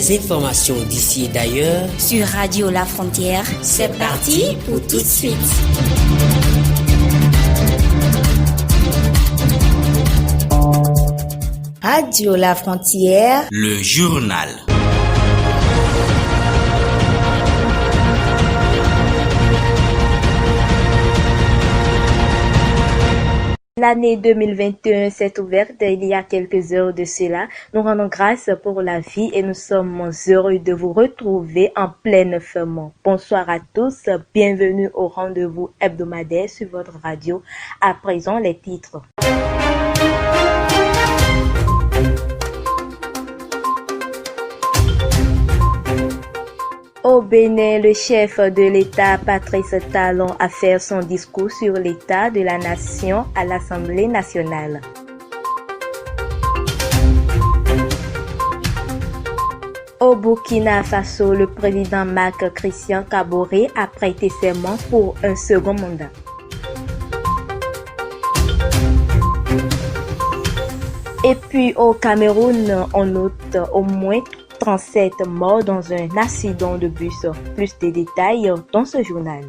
les informations d'ici et d'ailleurs sur Radio La Frontière. C'est parti pour tout de suite. Radio La Frontière, le journal. L'année 2021 s'est ouverte il y a quelques heures de cela. Nous rendons grâce pour la vie et nous sommes heureux de vous retrouver en pleine forme. Bonsoir à tous, bienvenue au rendez-vous hebdomadaire sur votre radio. À présent, les titres. Au Bénin, le chef de l'État, Patrice Talon, a fait son discours sur l'état de la nation à l'Assemblée nationale. Au Burkina Faso, le président Marc Christian Kaboré a prêté serment pour un second mandat. Et puis au Cameroun, on note au moins 37 morts dans un accident de bus. Plus de détails dans ce journal.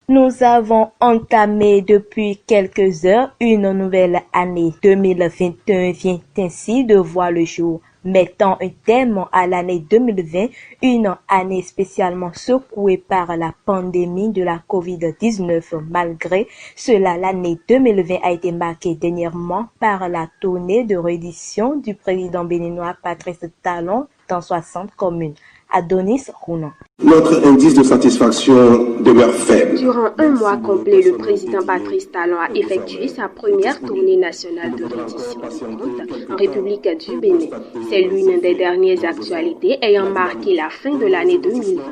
Nous avons entamé depuis quelques heures une nouvelle année. 2021 vient ainsi de voir le jour, mettant un terme à l'année 2020, une année spécialement secouée par la pandémie de la COVID-19. Malgré cela, l'année 2020 a été marquée dernièrement par la tournée de reddition du président béninois Patrice Talon dans 60 communes. Adonis Rounon. Notre indice de satisfaction demeure faible. Durant un mois complet, le président Patrice Talon a effectué sa première tournée nationale de reddition de comptes en République du Bénin. C'est l'une des dernières actualités ayant marqué la fin de l'année 2020.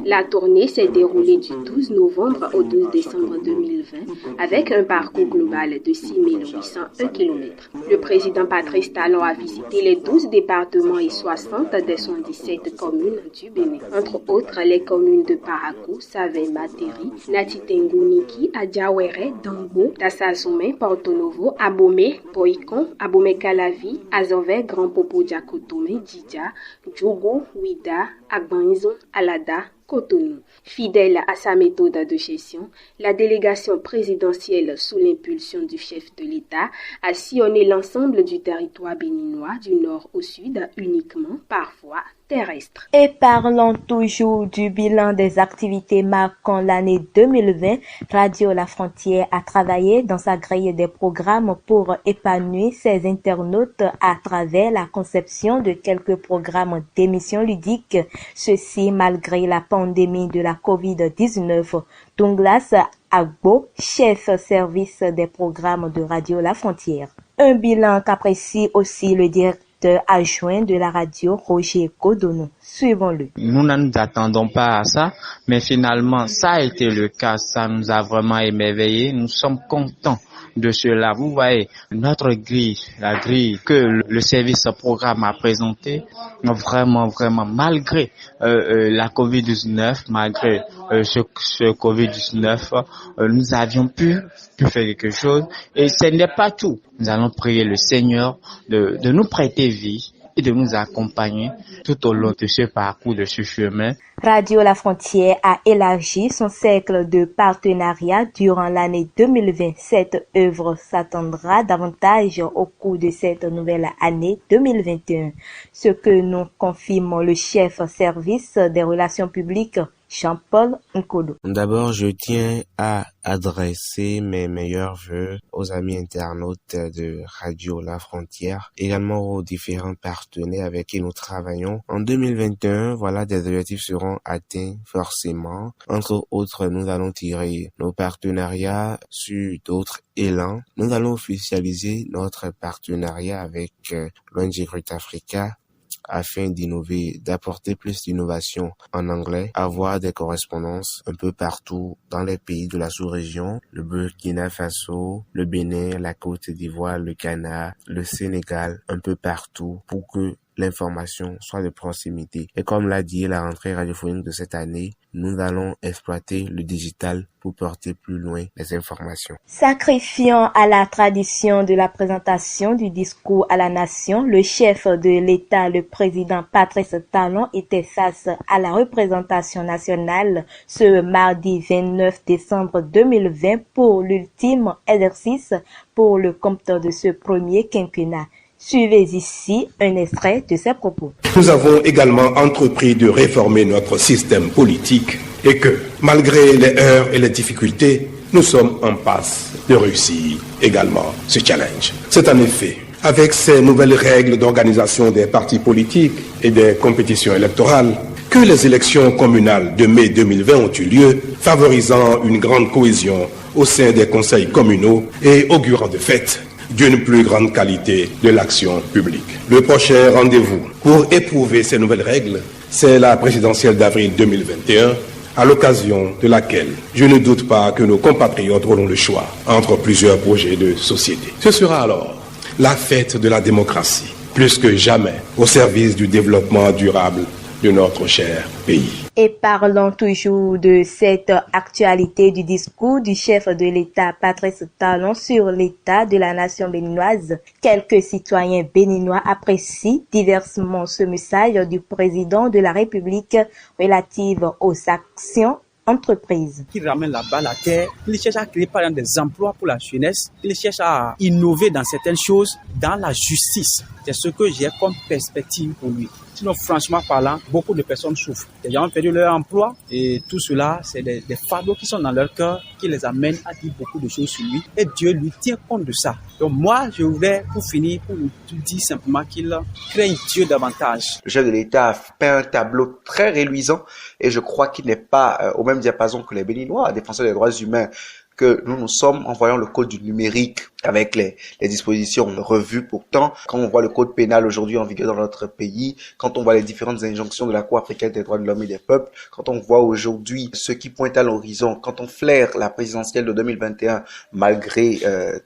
La tournée s'est déroulée du 12 novembre au 12 décembre 2020 avec un parcours global de 6 801 km. Le président Patrice Talon a visité les 12 départements et 60 des 77 communes du Bénin. Entre autres, les communes de Parakou, Savin, Materi, Natitengouniki, Adjawere, Dambo, Tassazoumen, Porto Novo, Abomey, Boikon, Abomey-Calavi, Azové, Grand Popo, Diakotome, Djidja, Djougou, Ouida, Agbanizon, Alada, Cotonou. Fidèle à sa méthode de gestion, la délégation présidentielle sous l'impulsion du chef de l'État a sillonné l'ensemble du territoire béninois du nord au sud, uniquement, parfois, terrestre. Et parlons toujours du bilan des activités marquant l'année 2020. Radio La Frontière a travaillé dans sa grille des programmes pour épanouir ses internautes à travers la conception de quelques programmes d'émissions ludiques. Ceci malgré la pandémie de la COVID-19. Douglas Agbo, chef service des programmes de Radio La Frontière. Un bilan qu'apprécie aussi le directeur adjoint de la radio, Roger Godono. Suivons-le. Nous ne nous attendons pas à ça, mais finalement, ça a été le cas. Ça nous a vraiment émerveillés. Nous sommes contents de cela. Vous voyez, notre grille, la grille que le service programme a présentée, vraiment, malgré la COVID-19, malgré ce COVID-19, nous avions pu faire quelque chose. Et ce n'est pas tout. Nous allons prier le Seigneur de nous prêter vie et de nous accompagner tout au long de ce parcours, de ce chemin. Radio La Frontière a élargi son cercle de partenariat durant l'année 2020. Cette œuvre s'attendra davantage au cours de cette nouvelle année 2021. Ce que nous confirme le chef service des relations publiques, Jean-Paul Nkolo. D'abord, je tiens à adresser mes meilleurs vœux aux amis internautes de Radio La Frontière, également aux différents partenaires avec qui nous travaillons. En 2021, voilà, des objectifs seront atteints forcément. Entre autres, nous allons tirer nos partenariats sur d'autres élans. Nous allons officialiser notre partenariat avec l'ONG Grut Africa afin d'innover, d'apporter plus d'innovation en anglais, avoir des correspondances un peu partout dans les pays de la sous-région, le Burkina Faso, le Bénin, la Côte d'Ivoire, le Ghana, le Sénégal, un peu partout, pour que l'information soit de proximité. Et comme l'a dit la rentrée radiophonique de cette année, nous allons exploiter le digital pour porter plus loin les informations. Sacrifiant à la tradition de la présentation du discours à la nation, le chef de l'État, le président Patrice Talon, était face à la représentation nationale ce mardi 29 décembre 2020 pour l'ultime exercice pour le compte de ce premier quinquennat. Suivez ici un extrait de ses propos. Nous avons également entrepris de réformer notre système politique et que, malgré les heurts et les difficultés, nous sommes en passe de réussir également ce challenge. C'est en effet avec ces nouvelles règles d'organisation des partis politiques et des compétitions électorales que les élections communales de mai 2020 ont eu lieu, favorisant une grande cohésion au sein des conseils communaux et augurant de fait d'une plus grande qualité de l'action publique. Le prochain rendez-vous pour éprouver ces nouvelles règles, c'est la présidentielle d'avril 2021, à l'occasion de laquelle je ne doute pas que nos compatriotes auront le choix entre plusieurs projets de société. Ce sera alors la fête de la démocratie, plus que jamais au service du développement durable de notre cher pays. Et parlons toujours de cette actualité du discours du chef de l'État Patrice Talon sur l'état de la nation béninoise. Quelques citoyens béninois apprécient diversement ce message du président de la République relative aux actions entreprises. Qui ramène la balle à terre, il cherche à créer par exemple des emplois pour la jeunesse, il cherche à innover dans certaines choses, dans la justice. C'est ce que j'ai comme perspective pour lui. Sinon, franchement parlant, beaucoup de personnes souffrent. Les gens ont perdu leur emploi et tout cela, c'est des fardeaux qui sont dans leur cœur qui les amènent à dire beaucoup de choses sur lui. Et Dieu lui tient compte de ça. Donc moi, je voudrais, pour finir, pour vous dire simplement qu'il craigne Dieu davantage. Le chef de l'État a peint un tableau très reluisant et je crois qu'il n'est pas au même diapason que les Béninois, défenseurs des droits humains, que nous sommes en voyant le code du numérique avec les dispositions revues. Pourtant, quand on voit le code pénal aujourd'hui en vigueur dans notre pays, quand on voit les différentes injonctions de la Cour africaine des droits de l'homme et des peuples, quand on voit aujourd'hui ce qui pointe à l'horizon, quand on flaire la présidentielle de 2021, malgré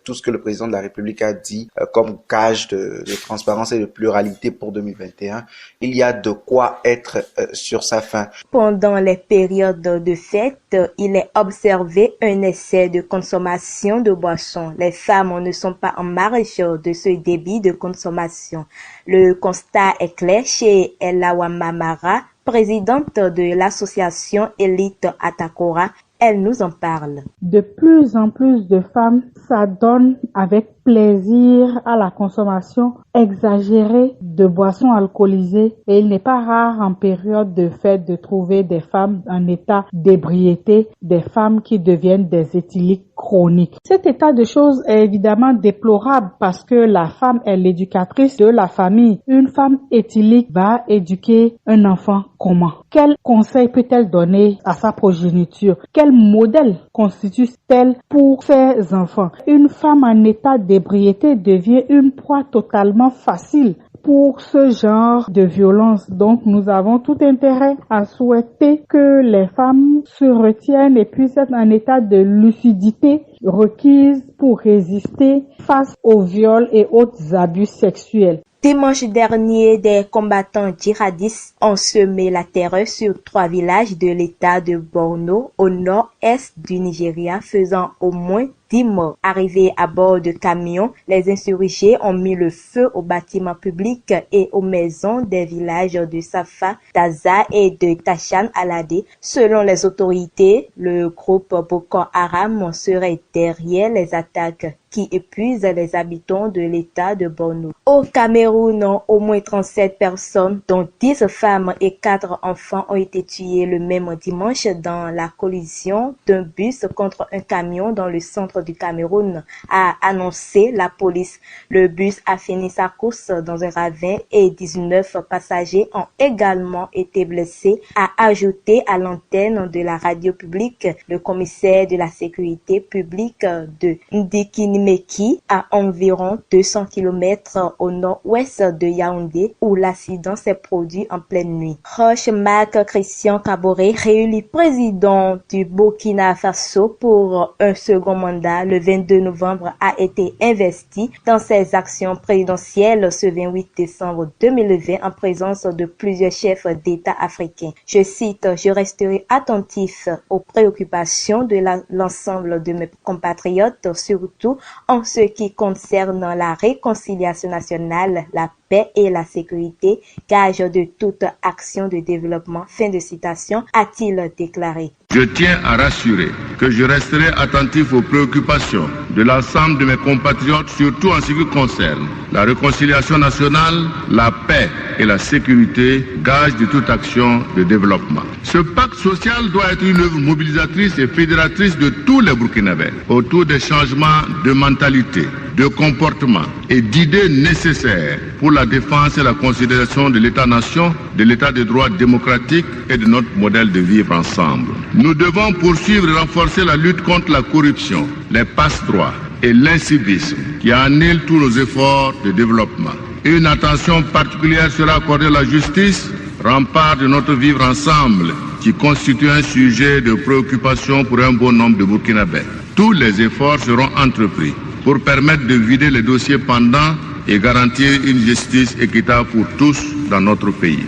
tout ce que le président de la République a dit comme gage de transparence et de pluralité pour 2021, il y a de quoi être sur sa faim. Pendant les périodes de fête, il est observé un essai de consommation de boissons. Les femmes ne sont pas en marge de ce débit de consommation. Le constat est clair chez Elawa Mamara, présidente de l'association Élite Atakora. Elle nous en parle. De plus en plus de femmes s'adonnent avec plaisir à la consommation exagérée de boissons alcoolisées et il n'est pas rare en période de fête de trouver des femmes en état d'ébriété, des femmes qui deviennent des éthyliques chroniques. Cet état de choses est évidemment déplorable parce que la femme est l'éducatrice de la famille. Une femme éthylique va éduquer un enfant comment? Quel conseil peut-elle donner à sa progéniture? Quel modèle constitue-t-elle pour ses enfants? Une femme en état d'ébriété devient une proie totalement facile pour ce genre de violence. Donc, nous avons tout intérêt à souhaiter que les femmes se retiennent et puissent être en état de lucidité requise pour résister face aux viols et autres abus sexuels. Dimanche dernier, des combattants djihadistes ont semé la terreur sur 3 villages de l'état de Borno, au nord-est du Nigeria, faisant au moins 10 morts. Arrivés à bord de camions, les insurgés ont mis le feu aux bâtiments publics et aux maisons des villages de Safa, d'Aza et de Tachan Alade. Selon les autorités, le groupe Boko Haram serait derrière les attaques qui épuisent les habitants de l'état de Borno. Au Cameroun, au moins 37 personnes, dont 10 femmes et 4 enfants, ont été tués le même dimanche dans la collision d'un bus contre un camion dans le centre du Cameroun, a annoncé la police. Le bus a fini sa course dans un ravin et 19 passagers ont également été blessés, a ajouté à l'antenne de la radio publique le commissaire de la sécurité publique de Ndikinimeki, à environ 200 km au nord-ouest de Yaoundé, où l'accident s'est produit en pleine nuit. Roch Marc Christian Kaboré, réélu président du Burkina Faso pour un second mandat, candidat le 22 novembre a été investi dans ses actions présidentielles ce 28 décembre 2020 en présence de plusieurs chefs d'État africains. Je cite, « Je resterai attentif aux préoccupations de l'ensemble de mes compatriotes, surtout en ce qui concerne la réconciliation nationale, la paix et la sécurité, gage de toute action de développement. » Fin de citation, a-t-il déclaré. Je tiens à rassurer que je resterai attentif aux préoccupations de l'ensemble de mes compatriotes, surtout en ce qui concerne la réconciliation nationale, la paix et la sécurité, gage de toute action de développement. Ce pacte social doit être une œuvre mobilisatrice et fédératrice de tous les Burkinabés autour des changements de mentalité, de comportement et d'idées nécessaires pour la défense et la considération de l'État-nation, de l'État de droit démocratique et de notre modèle de vivre ensemble. Nous devons poursuivre et renforcer la lutte contre la corruption, les passe-droits et l'incivisme qui annihilent tous nos efforts de développement. Une attention particulière sera accordée à la justice, rempart de notre vivre ensemble, qui constitue un sujet de préoccupation pour un bon nombre de Burkinabés. Tous les efforts seront entrepris pour permettre de vider les dossiers pendants et garantir une justice équitable pour tous dans notre pays.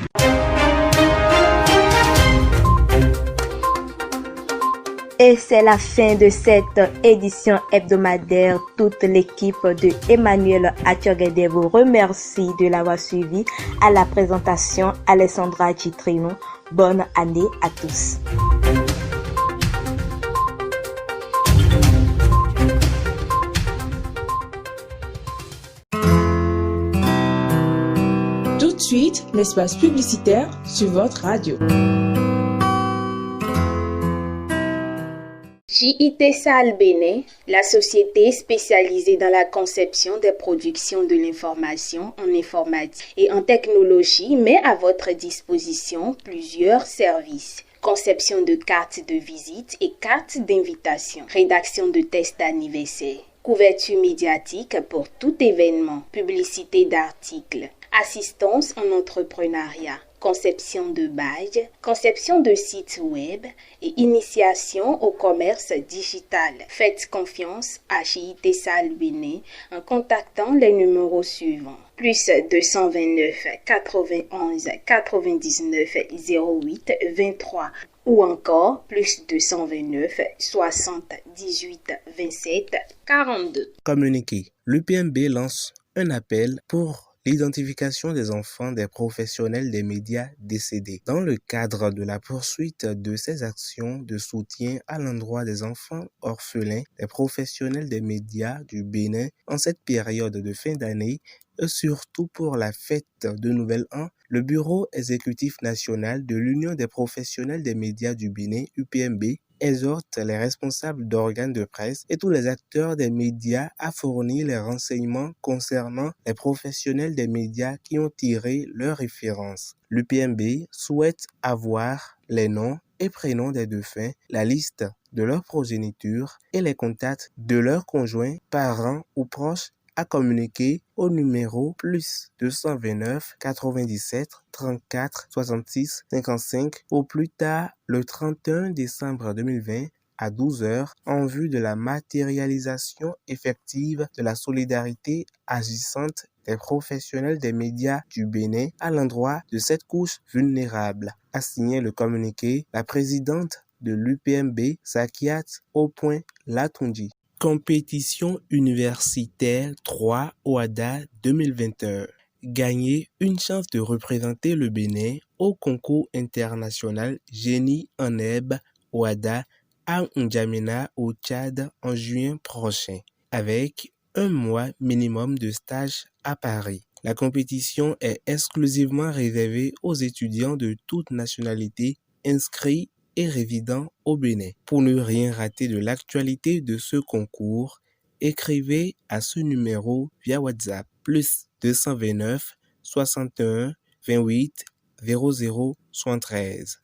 Et c'est la fin de cette édition hebdomadaire. Toute l'équipe de Emmanuel Atiogede vous remercie de l'avoir suivi. À la présentation, Alessandra Gitrino. Bonne année à tous. Tout de suite, l'espace publicitaire sur votre radio. JITESAL Bénin, la société spécialisée dans la conception des productions de l'information en informatique et en technologie, met à votre disposition plusieurs services. Conception de cartes de visite et cartes d'invitation, rédaction de tests d'anniversaire, couverture médiatique pour tout événement, publicité d'articles, assistance en entrepreneuriat, conception de badges, conception de sites web et initiation au commerce digital. Faites confiance à JITESAL Bénin en contactant les numéros suivants. Plus 229 91 99 08 23 ou encore plus 229 60 18 27 42. Communiqué. L'UPMB lance un appel pour l'identification des enfants des professionnels des médias décédés. Dans le cadre de la poursuite de ces actions de soutien à l'endroit des enfants orphelins des professionnels des médias du Bénin en cette période de fin d'année, et surtout pour la fête de Nouvel An, le Bureau exécutif national de l'Union des professionnels des médias du Bénin, UPMB, exhorte les responsables d'organes de presse et tous les acteurs des médias à fournir les renseignements concernant les professionnels des médias qui ont tiré leurs références. L'UPMB souhaite avoir les noms et prénoms des défunts, la liste de leur progéniture et les contacts de leurs conjoints, parents ou proches à communiquer au numéro plus 229 97 34 66 55 au plus tard le 31 décembre 2020 à 12h en vue de la matérialisation effective de la solidarité agissante des professionnels des médias du Bénin à l'endroit de cette couche vulnérable, a signé le communiqué la présidente de l'UPMB, Zakiat Latunji. Compétition universitaire 3 OADA 2021. Gagner une chance de représenter le Bénin au concours international Génie en herbe OADA à N'Djamena au Tchad en juin prochain, avec un mois minimum de stage à Paris. La compétition est exclusivement réservée aux étudiants de toute nationalité inscrits et résidant au Bénin. Pour ne rien rater de l'actualité de ce concours, écrivez à ce numéro via WhatsApp plus 229 61 28 00 73.